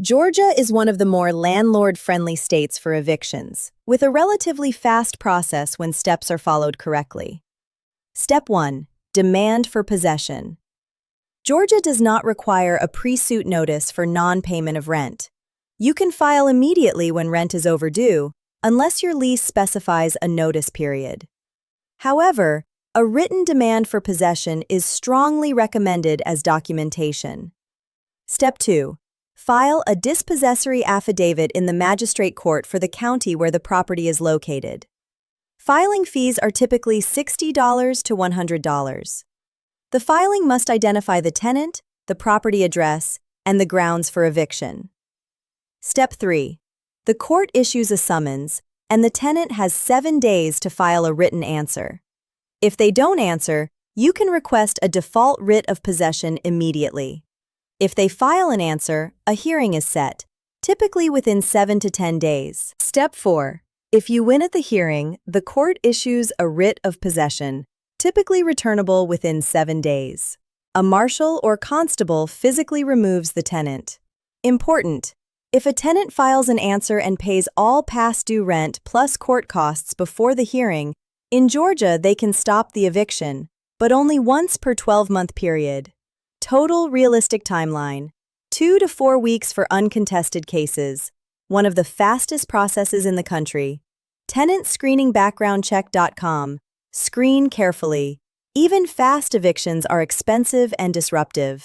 Georgia is one of the more landlord-friendly states for evictions, with a relatively fast process when steps are followed correctly. Step 1. Demand for possession. Georgia does not require a pre-suit notice for non-payment of rent. You can file immediately when rent is overdue, unless your lease specifies a notice period. However, a written demand for possession is strongly recommended as documentation. Step 2. File a dispossessory affidavit in the Magistrate Court for the county where the property is located. Filing fees are typically $60 to $100. The filing must identify the tenant, the property address, and the grounds for eviction. Step 3. The court issues a summons, and the tenant has 7 days to file a written answer. If they don't answer, you can request a default writ of possession immediately. If they file an answer, a hearing is set, typically within 7 to 10 days. Step 4. If you win at the hearing, the court issues a writ of possession, typically returnable within 7 days. A marshal or constable physically removes the tenant. Important: if a tenant files an answer and pays all past due rent plus court costs before the hearing, in Georgia they can stop the eviction, but only once per 12-month period. Total realistic timeline: 2 to 4 weeks for uncontested cases, one of the fastest processes in the country. TenantScreeningBackgroundCheck.com. Screen carefully. Even fast evictions are expensive and disruptive.